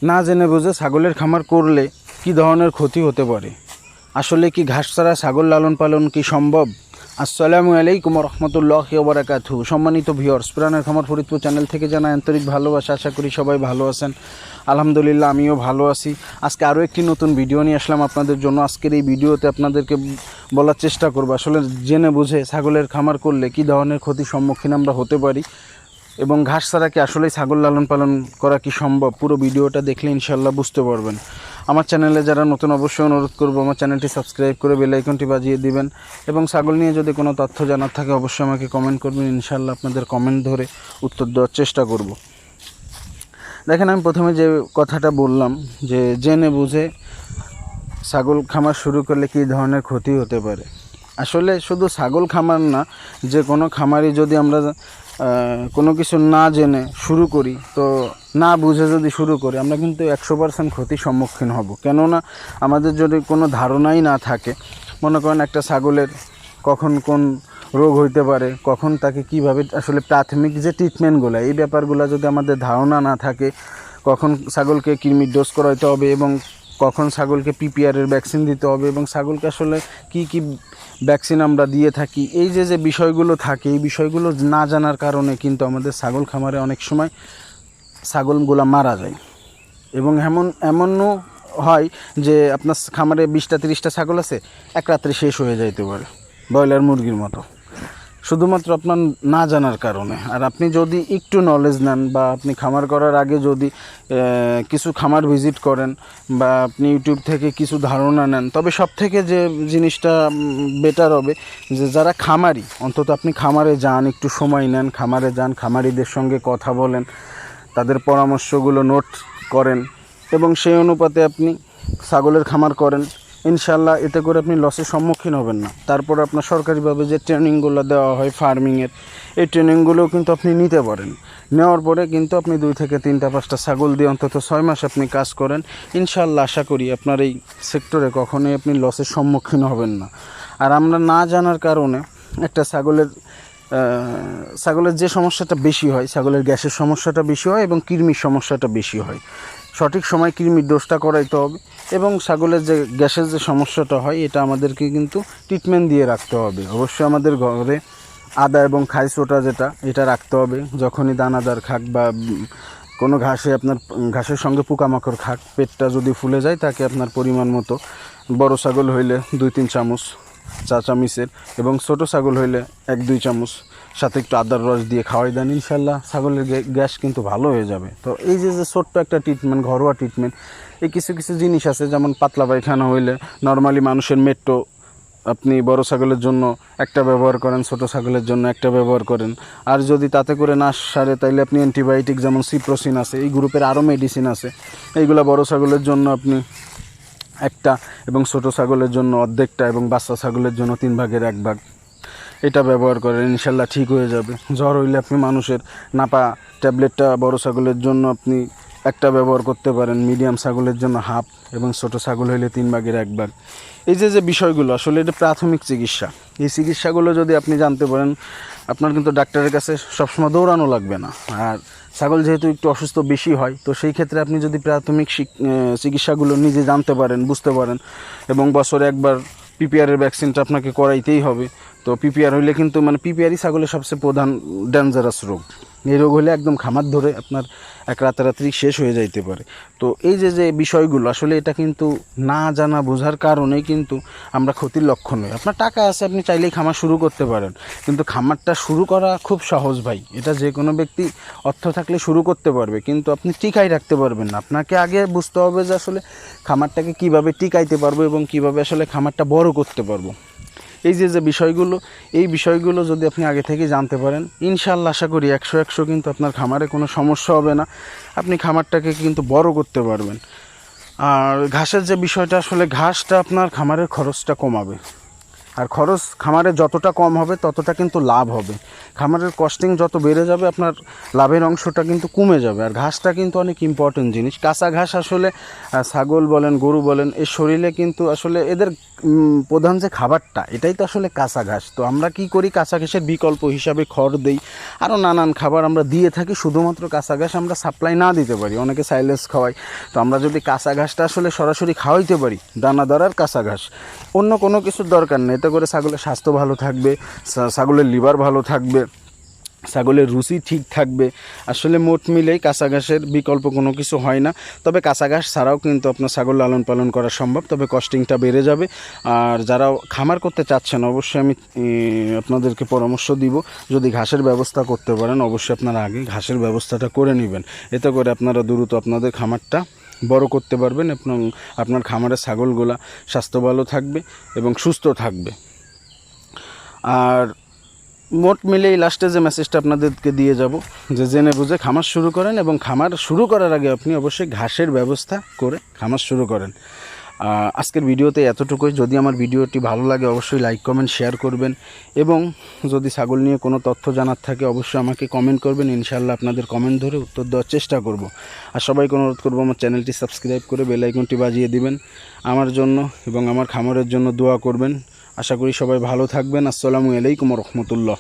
না জেনে বুঝে ছাগলের খামার করলে কি ধরনের ক্ষতি হতে পারে? আসলে কি ঘাস ছাড়া ছাগল লালন পালন কি সম্ভব? আসসালামু আলাইকুম রহমতুল্লাহি ওয়া বারাকাতুহু। সম্মানিত ভিউয়ার্স, প্রাণের খামার ফরিদপুর চ্যানেল থেকে জানাই আন্তরিক ভালোবাসা। আশা করি সবাই ভালো আছেন। আলহামদুলিল্লাহ, আমিও ভালো আছি। আজকে আরও একটি নতুন ভিডিও নিয়ে আসলাম আপনাদের জন্য। আজকের এই ভিডিওতে আপনাদেরকে বলার চেষ্টা করব আসলে জেনে বুঝে ছাগলের খামার করলে কি ধরনের ক্ষতির সম্মুখীন আমরা হতে পারি এবং ঘাস ছাড়া কি আসলেই ছাগল লালন পালন করা কি সম্ভব। পুরো ভিডিওটা দেখলে ইনশাল্লাহ বুঝতে পারবেন। আমার চ্যানেলে যারা নতুন, অবশ্যই অনুরোধ করবো আমার চ্যানেলটি সাবস্ক্রাইব করে বেল আইকনটি বাজিয়ে দিবেন এবং ছাগল নিয়ে যদি কোনো তথ্য জানার থাকে অবশ্যই আমাকে কমেন্ট করবেন। ইনশাল্লাহ আপনাদের কমেন্ট ধরে উত্তর দেওয়ার চেষ্টা করব। দেখেন, আমি প্রথমে যে কথাটা বললাম যে জেনে বুঝে ছাগল খামার শুরু করলে কী ধরনের ক্ষতি হতে পারে। আসলে শুধু ছাগল খামার না, যে কোনো খামারই যদি আমরা কোনো কিছু না জেনে শুরু করি, তো না বুঝে যদি শুরু করি, আমরা কিন্তু 100% ক্ষতির সম্মুখীন হব। কেননা আমাদের যদি কোনো ধারণাই না থাকে, মনে করেন একটা ছাগলের কখন কোন রোগ হইতে পারে, কখন তাকে কিভাবে আসলে প্রাথমিক যে ট্রিটমেন্টগুলো, এই ব্যাপারগুলো যদি আমাদের ধারণা না থাকে, কখন ছাগলকে কৃমির ডোজ করাইতে হবে এবং কখন ছাগলকে পিপিআরের ভ্যাকসিন দিতে হবে এবং ছাগলকে আসলে কি ভ্যাকসিন আমরা দিয়ে থাকি, এই যে বিষয়গুলো থাকে, এই বিষয়গুলো না জানার কারণে কিন্তু আমাদের ছাগল খামারে অনেক সময় ছাগলগুলো মারা যায়। এবং এমনও হয় যে আপনার খামারে 20-30টা ছাগল আছে, এক রাত্রে শেষ হয়ে যাইতে পারে, ব্রয়লার মুরগির মতো, শুধুমাত্র আপনার না জানার কারণে। আর আপনি যদি একটু নলেজ নেন বা আপনি খামার করার আগে যদি কিছু খামার ভিজিট করেন বা আপনি ইউটিউব থেকে কিছু ধারণা নেন, তবে সব থেকে যে জিনিসটা বেটার হবে যে যারা খামারি, অন্তত আপনি খামারে যান, একটু সময় নেন, খামারে যান, খামারিদের সঙ্গে কথা বলেন, তাদের পরামর্শগুলো নোট করেন এবং সেই অনুপাতে আপনি ছাগলের খামার করেন। ইনশাল্লাহ এতে করে আপনি লসের সম্মুখীন হবেন না। তারপর আপনার সরকারিভাবে যে ট্রেনিংগুলো দেওয়া হয় ফার্মিংয়ের, এই ট্রেনিংগুলোও কিন্তু আপনি নিতে পারেন। নেওয়ার পরে কিন্তু আপনি 2 থেকে 3-5টা ছাগল দিয়ে অন্তত 6 মাস আপনি কাজ করেন, ইনশাল্লাহ আশা করি আপনার এই সেক্টরে কখনোই আপনি লসের সম্মুখীন হবেন না। আর আমরা না জানার কারণে একটা ছাগলের যে সমস্যাটা বেশি হয়, ছাগলের গ্যাসের সমস্যাটা বেশি হয় এবং কৃমির সমস্যাটা বেশি হয়। সঠিক সময় কৃমির ডোজটা করাইতে হবে এবং ছাগলের যে গ্যাসের যে সমস্যাটা হয়, এটা আমাদেরকে কিন্তু ট্রিটমেন্ট দিয়ে রাখতে হবে। অবশ্যই আমাদের ঘরে আদা এবং খাই সোটা এটা রাখতে হবে। যখনই দানাদার খাক বা কোনো ঘাসের সঙ্গে পোকামাকড় খাক, পেটটা যদি ফুলে যায়, তাকে আপনার পরিমাণ মতো, বড় ছাগল হইলে 2-3 চামচ চা চামচের এবং ছোটো ছাগল হইলে 1-2 চামচ সাথে একটু আদার রস দিয়ে খাওয়াই দেন, ইনশাল্লাহ ছাগলের গ্যাস কিন্তু ভালো হয়ে যাবে। তো এই যে ছোট্ট একটা ট্রিটমেন্ট, ঘরোয়া ট্রিটমেন্ট, এই কিছু জিনিস আছে, যেমন পাতলা পায়খানা হইলে নর্মালি মানুষের মেট্রো আপনি বড় ছাগলের জন্য একটা ব্যবহার করেন, ছোট ছাগলের জন্য একটা ব্যবহার করেন। আর যদি তাতে করে না সারে, তাইলে আপনি অ্যান্টিবায়োটিক যেমন সিপ্রোসিন আছে, এই গ্রুপের আরও মেডিসিন আছে, এইগুলো বড় ছাগলের জন্য আপনি একটা এবং ছোটো ছাগলের জন্য অর্ধেকটা এবং বাচ্চা ছাগলের জন্য 3 ভাগের 1 ভাগ এটা ব্যবহার করেন, ইনশাল্লাহ ঠিক হয়ে যাবে। জ্বর হইলে আপনি মানুষের নাপা ট্যাবলেটটা বড় ছাগলের জন্য আপনি একটা ব্যবহার করতে পারেন, মিডিয়াম ছাগলের জন্য হাফ এবং ছোটো ছাগল হইলে 3 ভাগের 1 ভাগ। এই যে বিষয়গুলো আসলে এটা প্রাথমিক চিকিৎসা। এই চিকিৎসাগুলো যদি আপনি জানতে পারেন, আপনার কিন্তু ডাক্তারের কাছে সবসময় দৌড়ানো লাগবে না। আর ছাগল যেহেতু একটু অসুস্থ বেশি হয়, তো সেই ক্ষেত্রে আপনি যদি প্রাথমিক চিকিৎসাগুলো নিজে জানতে পারেন, বুঝতে পারেন এবং বছরে একবার পিপিআরের ভ্যাকসিনটা আপনাকে করাইতেই হবে। তো পিপিআর হইলে কিন্তু পিপিআরই ছাগলের সবচেয়ে প্রধান ডেঞ্জারাস রোগ। এই রোগ হলে একদম খামার ধরে আপনার এক রাতারাতি শেষ হয়ে যাইতে পারে। তো এই যে বিষয়গুলো আসলে এটা কিন্তু না জানা বোঝার কারণেই কিন্তু আমরা ক্ষতির লক্ষণ হই। আপনার টাকা আছে, আপনি চাইলেই খামার শুরু করতে পারেন, কিন্তু খামারটা শুরু করা খুব সহজ ভাই। এটা যে কোনো ব্যক্তি অর্থ থাকলে শুরু করতে পারবে, কিন্তু আপনি টিকাই রাখতে পারবেন না। আপনাকে আগে বুঝতে হবে যে আসলে খামারটাকে কিভাবে টিকাইতে পারবো এবং কিভাবে আসলে খামারটা বড় করতে পারবো। এই যে বিষয়গুলো, এই বিষয়গুলো যদি আপনি আগে থেকে জানতে পারেন, ইনশাল্লাহ আশা করি 100 কিন্তু আপনার খামারে কোনো সমস্যা হবে না, আপনি খামারটাকে কিন্তু বড় করতে পারবেন। আর ঘাসের যে বিষয়টা, আসলে ঘাসটা আপনার খামারের খরচটা কমাবে। আর খরচ খামারে যতটা কম হবে ততটা কিন্তু লাভ হবে। খামারের কস্টিং যত বেড়ে যাবে আপনার লাভের অংশটা কিন্তু কমে যাবে। আর ঘাসটা কিন্তু অনেক ইম্পর্টেন্ট জিনিস। কাঁচা ঘাস আসলে ছাগল বলেন গরু বলেন এর শরীরে কিন্তু আসলে এদের প্রধান যে খাবারটা এটাই তো আসলে কাঁচা ঘাস। তো আমরা কি করি, কাঁচা ঘাসের বিকল্প হিসাবে খড় দেই, আরও নানান খাবার আমরা দিয়ে থাকি। শুধুমাত্র কাঁচা ঘাস আমরা সাপ্লাই না দিতে পারি, অনেকে সাইলেজ খাওয়াই। তো আমরা যদি কাঁচা ঘাসটা আসলে সরাসরি খাওয়াইতে পারি, দানাদার আর কাঁচা ঘাস, অন্য কোনো কিছুর দরকার নেই। এতে করে ছাগলের স্বাস্থ্য ভালো থাকবে, ছাগলের লিভার ভালো থাকবে, ছাগলের রুচি ঠিক থাকবে। আসলে মোট মিলেই কাঁচা ঘাসের বিকল্প কোনো কিছু হয় না। তবে কাঁচা ঘাস ছাড়াও কিন্তু আপনার ছাগল লালন পালন করা সম্ভব, তবে কস্টিংটা বেড়ে যাবে। আর যারা খামার করতে চাচ্ছেন অবশ্যই আমি আপনাদেরকে পরামর্শ দিব, যদি ঘাসের ব্যবস্থা করতে পারেন অবশ্যই আপনারা আগে ঘাসের ব্যবস্থাটা করে নেবেন। এতে করে আপনারা দ্রুত আপনাদের খামারটা বড় করতে পারবেন এবং আপনার খামারের ছাগলগুলা স্বাস্থ্য ভালো থাকবে এবং সুস্থ থাকবে। আর মোট মিলেই লাস্টে যে মেসেজটা আপনাদেরকে দিয়ে যাব, যে জেনে বুঝে খামার শুরু করেন এবং খামার শুরু করার আগে আপনি অবশ্যই ঘাসের ব্যবস্থা করে খামার শুরু করেন। আজকের ভিডিওতে এতটুকুই। যদি আমার ভিডিওটি ভালো লাগে অবশ্যই লাইক কমেন্ট শেয়ার করবেন এবং যদি ছাগল নিয়ে কোনো তথ্য জানার থাকে অবশ্যই আমাকে কমেন্ট করবেন। ইনশাআল্লাহ আপনাদের কমেন্ট ধরে উত্তর দেওয়ার চেষ্টা করব। আর সবাইকে অনুরোধ করবো আমার চ্যানেলটি সাবস্ক্রাইব করে বেল আইকনটি বাজিয়ে দিবেন। আমার জন্য এবং আমার খামারের জন্য দোয়া করবেন। আশা করি সবাই ভালো থাকবেন। আসসালামু আলাইকুম ওয়া রাহমাতুল্লাহ।